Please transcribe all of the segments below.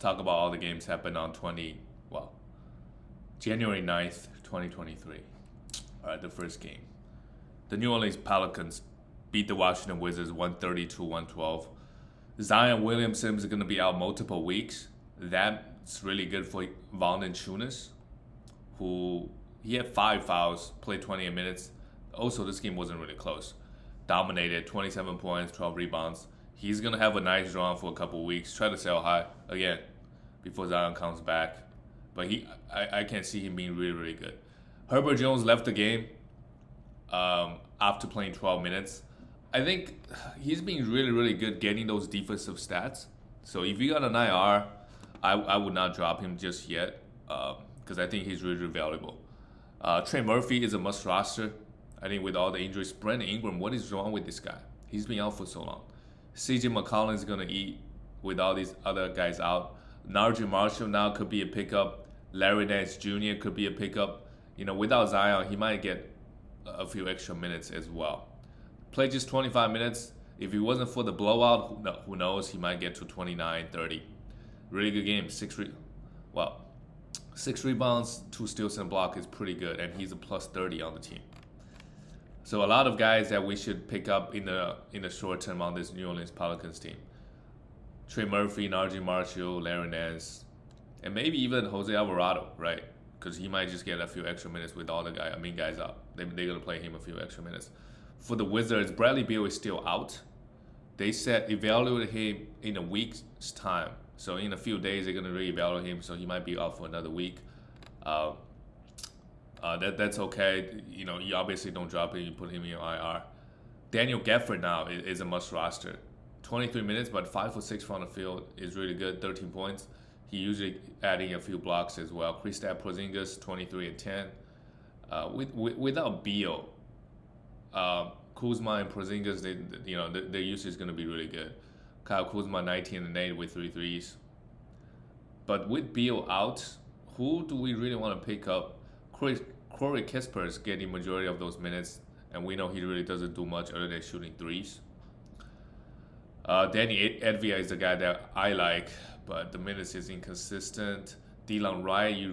talk about all the games happened on January 9th, 2023. All right, the first game. The New Orleans Pelicans beat the Washington Wizards 130 to 112. Zion Williamson is going to be out multiple weeks. That's really good for Valanciunas, who he had 5 fouls, played 28 minutes. Also, this game wasn't really close. Dominated, 27 points, 12 rebounds. He's going to have a nice run for a couple weeks. Try to sell high again before Zion comes back. But I can't see him being really, really good. Herbert Jones left the game after playing 12 minutes. I think he's been really, really good getting those defensive stats. So if you got an IR, I would not drop him just yet because I think he's really, really valuable. Trey Murphy is a must roster. I think with all the injuries, Brandon Ingram, what is wrong with this guy? He's been out for so long. CJ McCollum is going to eat with all these other guys out. Najee Marshall now could be a pickup. Larry Nance Jr. could be a pickup. Without Zion, he might get a few extra minutes as well. Play just 25 minutes. If it wasn't for the blowout, who knows? He might get to 29, 30. Really good game. Six rebounds, 2 steals and block is pretty good, and he's a plus 30 on the team. So a lot of guys that we should pick up in the short term on this New Orleans Pelicans team. Trey Murphy, Najee Marshall, Larry Nance, and maybe even Jose Alvarado, right? Because he might just get a few extra minutes with all the guys out. They're going to play him a few extra minutes. For the Wizards, Bradley Beal is still out. They said evaluate him in a week's time. So in a few days, they're going to reevaluate him. So he might be out for another week. That's okay. You obviously don't drop him. You put him in your IR. Daniel Gafford now is a must roster. 23 minutes, but 5 for 6 from the field is really good. 13 points. He usually adding a few blocks as well. Kristaps Porzingis, 23 and 10. Without Beal, Kuzma and Porzingis, their usage is going to be really good. Kyle Kuzma, 19 and 8 with 3 threes. But with Beal out, who do we really want to pick up? Corey Kispert is getting majority of those minutes, and we know he really doesn't do much other than shooting threes. Danny Advia is the guy that I like, but the minutes is inconsistent. Delon Wright, you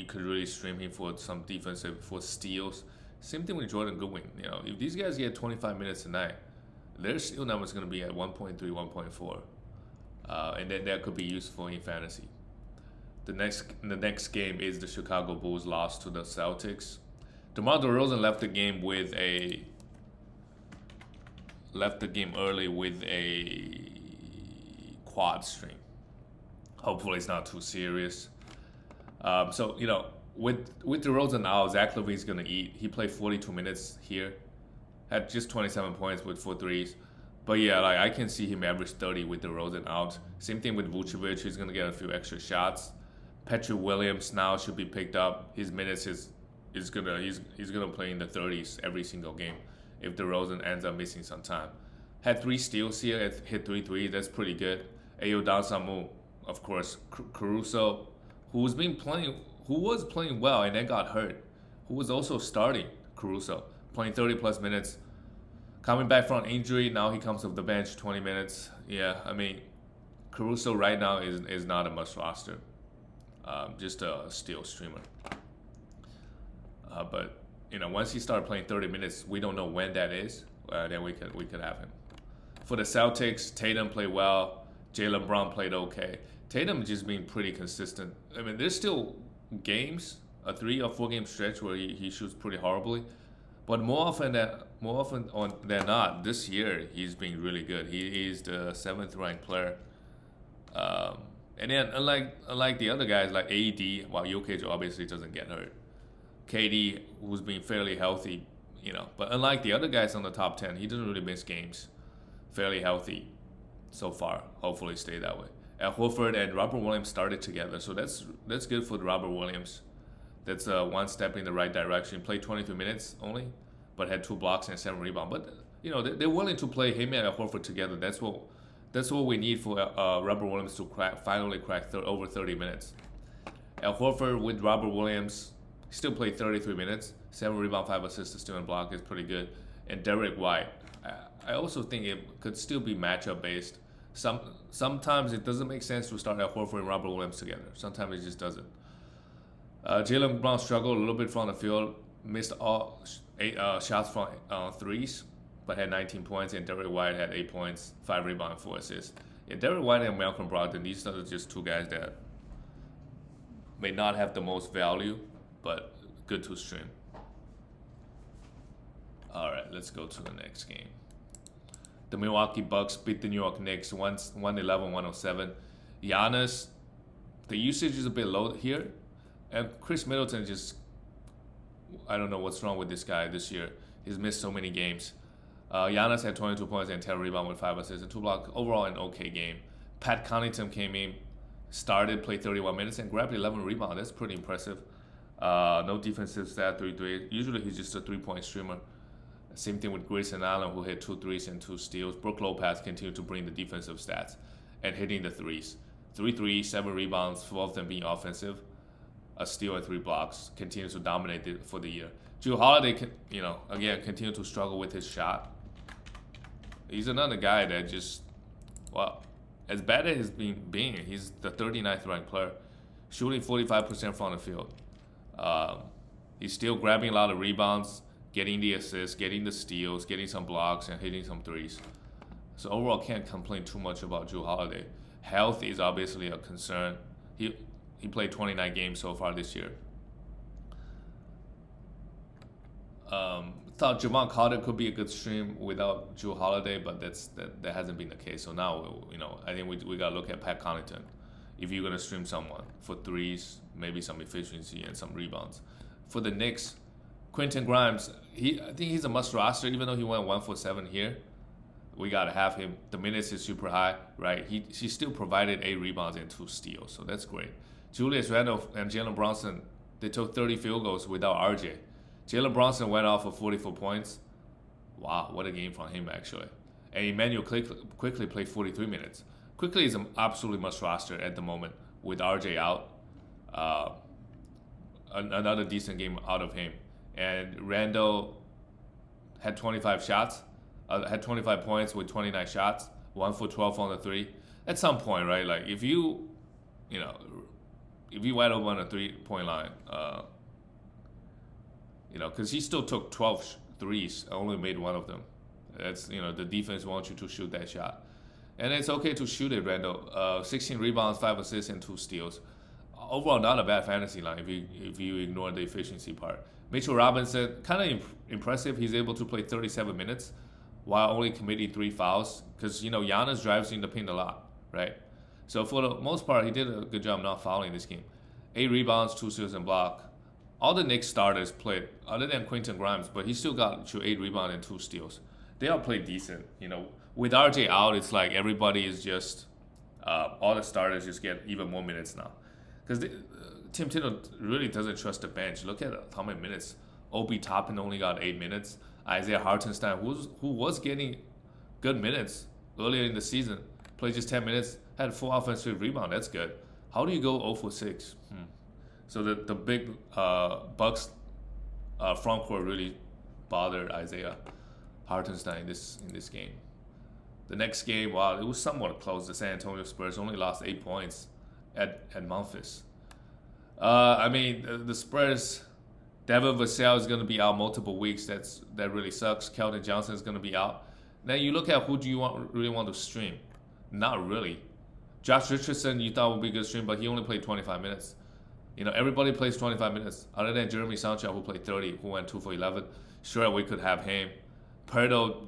could really stream him for some defensive for steals. Same thing with Jordan Goodwin. If these guys get 25 minutes a night, their steal number is going to be at 1.3, 1.4, and that could be useful in fantasy. The next game is the Chicago Bulls lost to the Celtics. DeMar DeRozan left the game early with a quad strain. Hopefully it's not too serious. With DeRozan out, Zach LaVine's gonna eat. He played 42 minutes here, had just 27 points with 4 threes. But yeah, I can see him average 30 with DeRozan out. Same thing with Vucevic. He's gonna get a few extra shots. Patrick Williams now should be picked up. His minutes he's gonna play in the 30s every single game if DeRozan ends up missing some time. Had 3 steals here, hit 3 threes. That's pretty good. Ayo Dosunmu, of course. Caruso, who was playing well and then got hurt. Who was also starting. Caruso playing 30 plus minutes. Coming back from an injury, now he comes off the bench 20 minutes. Yeah, Caruso right now is not a must roster. Just a steal streamer. But once he started playing 30 minutes, we don't know when that is. Then we could have him. For the Celtics, Tatum played well. Jaylen Brown played okay. Tatum just being pretty consistent. There's still games, a 3 or 4 game stretch where he shoots pretty horribly, but more often than not, this year he's been really good. He is the 7th ranked player. And then unlike the other guys like AD, while Jokic obviously doesn't get hurt, KD, who's been fairly healthy, but unlike the other guys on the top 10, he doesn't really miss games. Fairly healthy so far. Hopefully stay that way. Al Horford and Robert Williams started together, so that's good for Robert Williams. That's one step in the right direction. Played 23 minutes only, but had 2 blocks and 7 rebounds. But they're willing to play him and Al Horford together. That's what we need for Robert Williams to finally crack over 30 minutes. Al Horford with Robert Williams still played 33 minutes, 7 rebounds, 5 assists, still in block is pretty good. And Derek White, I also think it could still be matchup based. Sometimes it doesn't make sense to start at Horford and Robert Williams together. Sometimes it just doesn't. Jaylen Brown struggled a little bit from the field, missed all 8 shots from threes, but had 19 points, and Derrick White had 8 points, 5 rebounds, 4 assists. Yeah, Derrick White and Malcolm Brogdon, these are just two guys that may not have the most value, but good to stream. All right, let's go to the next game. The Milwaukee Bucks beat the New York Knicks 111-107. Giannis, the usage is a bit low here. And Chris Middleton just, I don't know what's wrong with this guy this year. He's missed so many games. Giannis had 22 points and 10 rebounds with 5 assists and 2 blocks. Overall, an okay game. Pat Connaughton came in, started, played 31 minutes, and grabbed 11 rebounds. That's pretty impressive. No defensive stat, 3-3. Usually he's just a 3-point streamer. Same thing with Grayson Allen, who hit 2 threes and 2 steals. Brook Lopez continued to bring the defensive stats and hitting the threes. 3 threes, 7 rebounds, 4 of them being offensive. A steal and 3 blocks. Continues to dominate for the year. Jrue Holiday, again, continued to struggle with his shot. He's another guy that just, as bad as he's being, he's the 39th ranked player, shooting 45% from the field. He's still grabbing a lot of rebounds, getting the assists, getting the steals, getting some blocks, and hitting some threes. So overall, can't complain too much about Jrue Holiday. Health is obviously a concern. He played 29 games so far this year. Thought Javon Carter could be a good stream without Jrue Holiday, but that hasn't been the case. So now, I think we got to look at Pat Connaughton. If you're going to stream someone for threes, maybe some efficiency and some rebounds. For the Knicks, Quentin Grimes, I think he's a must roster, even though he went 1 for 7 here. We got to have him. The minutes is super high, right? He still provided 8 rebounds and 2 steals, so that's great. Julius Randle and Jalen Brunson, they took 30 field goals without RJ. Jalen Brunson went off for 44 points. Wow, what a game from him, actually. And Emmanuel quickly played 43 minutes. Quickly is an absolutely must roster at the moment with RJ out. Another decent game out of him. And Randall had 25 shots, had 25 points with 29 shots, 1 for 12 on the 3. At some point, right? Like if you wide open on a 3-point line, because he still took 12 threes, only made 1 of them. That's the defense wants you to shoot that shot, and it's okay to shoot it. Randall, 16 rebounds, 5 assists, and 2 steals. Overall, not a bad fantasy line if you ignore the efficiency part. Mitchell Robinson, kind of impressive. He's able to play 37 minutes while only committing 3 fouls because, Giannis drives in the paint a lot, right? So for the most part, he did a good job not fouling this game. 8 rebounds, 2 steals, and block. All the Knicks starters played, other than Quentin Grimes, but he still got to 8 rebounds and 2 steals. They all played decent. With RJ out, it's like everybody is just, all the starters just get even more minutes now. Because Tim Tindall really doesn't trust the bench. Look at how many minutes. Obi Toppin only got 8 minutes. Isaiah Hartenstein, who was getting good minutes earlier in the season, played just 10 minutes, had 4 offensive rebounds. That's good. How do you go 0 for 6? So the big Bucks front court really bothered Isaiah Hartenstein in this game. The next game, it was somewhat close. The San Antonio Spurs only lost 8 points at Memphis. The Spurs, Devin Vassell is going to be out multiple weeks. That really sucks. Keldon Johnson is going to be out. Then you look at who do you really want to stream? Not really. Josh Richardson, you thought would be a good stream, but he only played 25 minutes. Everybody plays 25 minutes, other than Jeremy Sancho, who played 30, who went 2 for 11. Sure, we could have him. Perdo,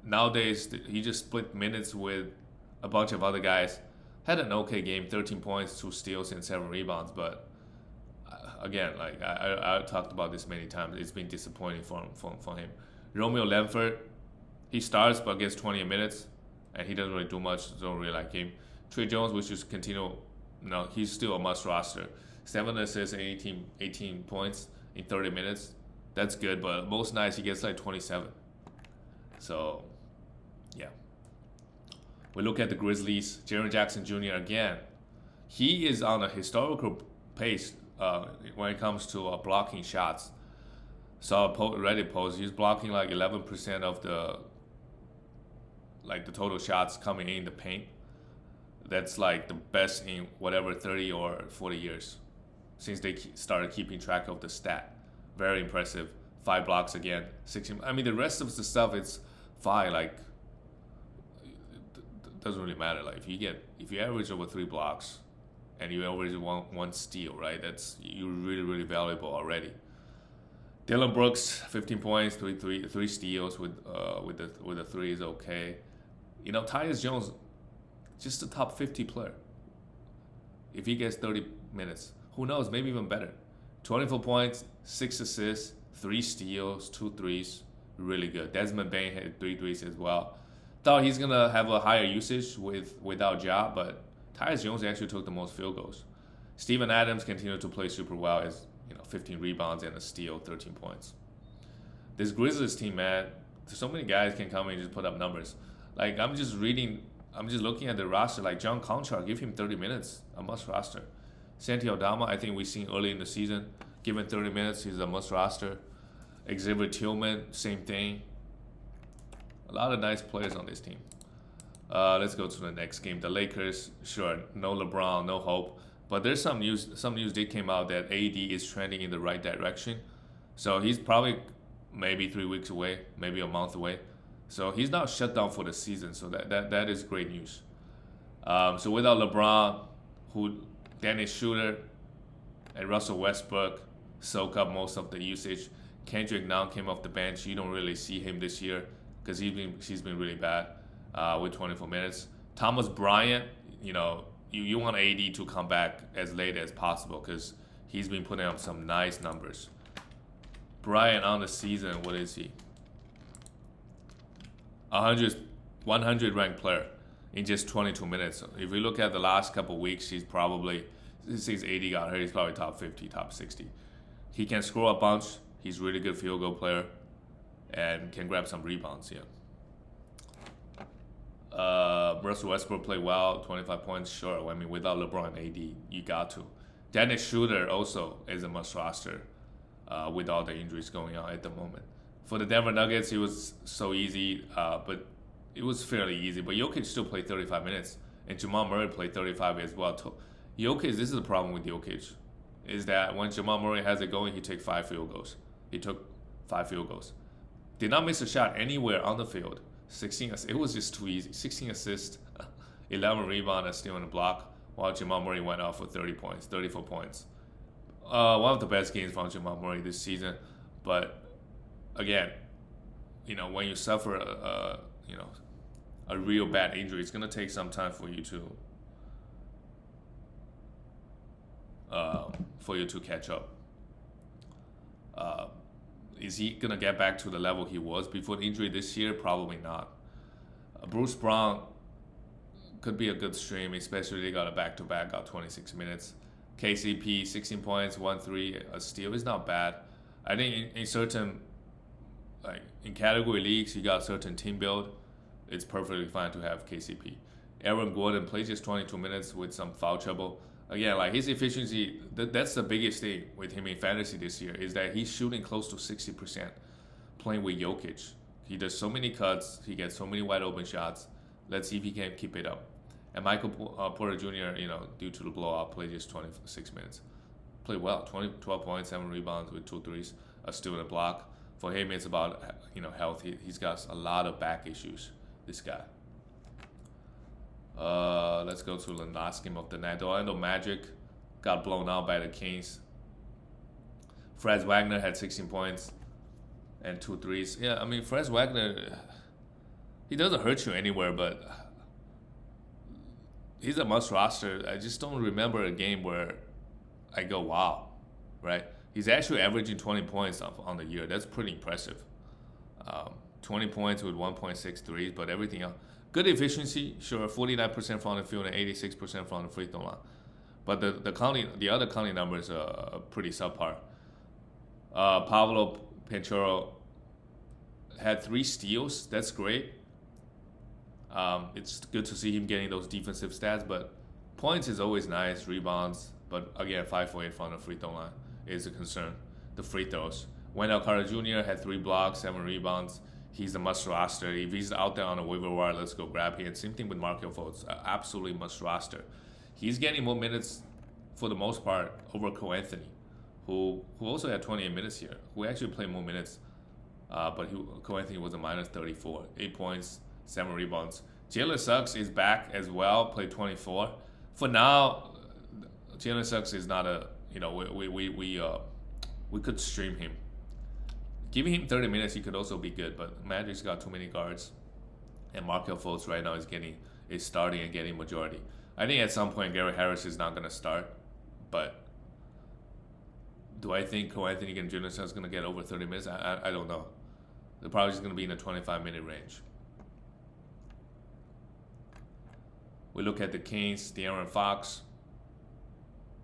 nowadays, he just split minutes with a bunch of other guys. Had an okay game, 13 points, 2 steals, and 7 rebounds. But again, like I talked about this many times, it's been disappointing for him. Romeo Langford, he starts but gets 20 minutes, and he doesn't really do much. Don't really like him. Trey Jones, which is continue. No, he's still a must roster. 7 assists and 18 points in 30 minutes. That's good, but most nights he gets like 27. So, yeah. We look at the Grizzlies. Jaren Jackson Jr. again. He is on a historical pace when it comes to blocking shots. Saw a Reddit post. He's blocking like 11% of the like the total shots coming in the paint. That's like the best in whatever 30 or 40 years since they started keeping track of the stat. Very impressive. 5 blocks again. 16. I mean, the rest of the stuff it's fine. Like, it doesn't really matter. Like, if you average over 3 blocks, and you average one steal, right? That's you're really valuable already. Dylan Brooks, 15 points, three steals with the three is okay. You know, Tyus Jones, just a top 50 player. If he gets 30 minutes, who knows? Maybe even better. 24 points, 6 assists, 3 steals, 2 threes, really good. Desmond Bane had 3 threes as well. Thought he's gonna have a higher usage without Ja, but Tyus Jones actually took the most field goals. Steven Adams continued to play super well as 15 rebounds and a steal, 13 points. This Grizzlies team, man, so many guys can come and just put up numbers. Like I'm just looking at the roster. Like John Conchar, give him 30 minutes, a must roster. Santi Aldama, I think we've seen early in the season, given 30 minutes, he's a must roster. Xavier Tillman, same thing. A lot of nice players on this team. Let's go to the next game. The Lakers, sure, no LeBron, no hope. But there's some news that came out that AD is trending in the right direction. So he's probably maybe 3 weeks away, maybe a month away. So he's not shut down for the season. So that is great news. So without LeBron, Dennis Schroeder and Russell Westbrook soak up most of the usage. Kendrick Nunn came off the bench. You don't really see him this year because he's been really bad with 24 minutes. Thomas Bryant, you want AD to come back as late as possible because he's been putting up some nice numbers. Bryant on the season, what is he? 100 ranked player in just 22 minutes. If we look at the last couple weeks, since AD got hurt, he's probably top 50, top 60. He can score a bunch. He's a really good field goal player and can grab some rebounds, yeah. Russell Westbrook played well, 25 points, sure. I mean, without LeBron and AD, you got to. Dennis Schroeder also is a must roster with all the injuries going on at the moment. For the Denver Nuggets, it was so easy, but it was fairly easy. But Jokic still played 35 minutes, and Jamal Murray played 35 as well. Jokic, this is the problem with Jokic, is that when Jamal Murray has it going, he takes 5 field goals. He took 5 field goals. Did not miss a shot anywhere on the field. 16 assists. It was just too easy. 16 assists, 11 rebounds, and steal on the block, while Jamal Murray went off for 30 points, 34 points. One of the best games from Jamal Murray this season. But again, when you suffer a real bad injury, it's gonna take some time for you to catch up. Is he going to get back to the level he was before the injury this year? Probably not. Bruce Brown could be a good stream, especially they got a back-to-back, got 26 minutes. KCP, 16 points, 1-3, a steal is not bad. I think in certain, in category leagues, you got certain team build, it's perfectly fine to have KCP. Aaron Gordon plays just 22 minutes with some foul trouble. Again, his efficiency, that's the biggest thing with him in fantasy this year, is that he's shooting close to 60% playing with Jokic. He does so many cuts, he gets so many wide open shots. Let's see if he can keep it up. And Michael Porter Jr., due to the blowout, played just 26 minutes. Played well, 12 points, 7 rebounds with 2 threes, a steal and a block. For him, it's about health. He's got a lot of back issues, this guy. Let's go to the last game of the night. The Orlando Magic got blown out by the Kings. Fred Wagner had 16 points and 2 threes. Yeah, I mean, Fred Wagner, he doesn't hurt you anywhere, but he's a must roster. I just don't remember a game where I go, wow, right? He's actually averaging 20 points on the year. That's pretty impressive. 20 points with 1.6 threes, but everything else. Good efficiency, sure, 49% from the field and 86% from the free throw line. But the other counting numbers are pretty subpar. Pablo Pinchero had 3 steals. That's great. It's good to see him getting those defensive stats, but points is always nice, rebounds. But again, 5 for 8 from the free throw line is a concern. The free throws. Wendell Carter Jr. had 3 blocks, 7 rebounds. He's a must roster. If he's out there on a waiver wire, let's go grab him. And same thing with Markel Fultz. Absolutely must roster. He's getting more minutes for the most part over Cole Anthony, who also had 28 minutes here, who actually played more minutes. But Cole Anthony was a minus 34, 8 points, 7 rebounds. Jalen Suggs is back as well, played 24. For now, Jalen Suggs is not a, we could stream him. Giving him 30 minutes, he could also be good, but Magic's got too many guards, and Markel Fultz right now is starting and getting majority. I think at some point Gary Harris is not going to start, but do I think Cole Anthony and Jalen Suggs is going to get over 30 minutes? I don't know. They're probably just going to be in the 25-minute range. We look at the Kings. De'Aaron Fox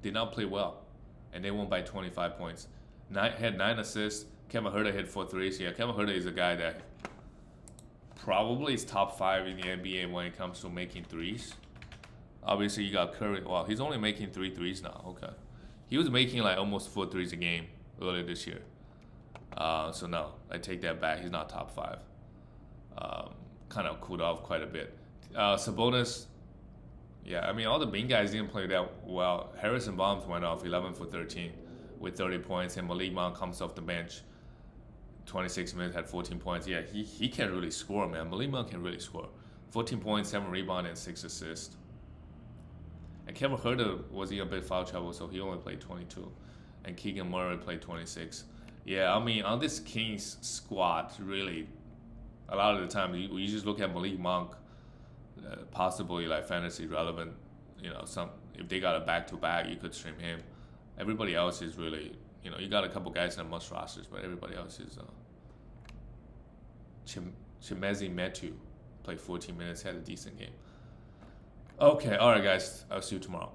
did not play well, and they won by 25 points. Had 9 assists. Kevin Huerter hit 4 threes. Yeah, Kevin Huerter is a guy that probably is top 5 in the NBA when it comes to making threes. Obviously, you got Curry. Well, he's only making 3 threes now. Okay. He was making like almost 4 threes a game earlier this year. So no, I take that back. He's not top 5. Kind of cooled off quite a bit. Sabonis, yeah, I mean, all the main guys didn't play that well. Harrison Barnes went off 11 for 13 with 30 points, and Malik Monk comes off the bench. 26 minutes, had 14 points. Yeah, he can really score, man. Malik Monk can really score. 14 points, 7 rebounds, and 6 assists. And Kevin Huerter was in a bit foul trouble, so he only played 22. And Keegan Murray played 26. Yeah, I mean, on this Kings squad, really, a lot of the time, you just look at Malik Monk, possibly like fantasy relevant. If they got a back-to-back, you could stream him. Everybody else is really, you got a couple guys in must rosters, but everybody else is Chimezi Metu played 14 minutes, had a decent game. Okay, all right, guys. I'll see you tomorrow.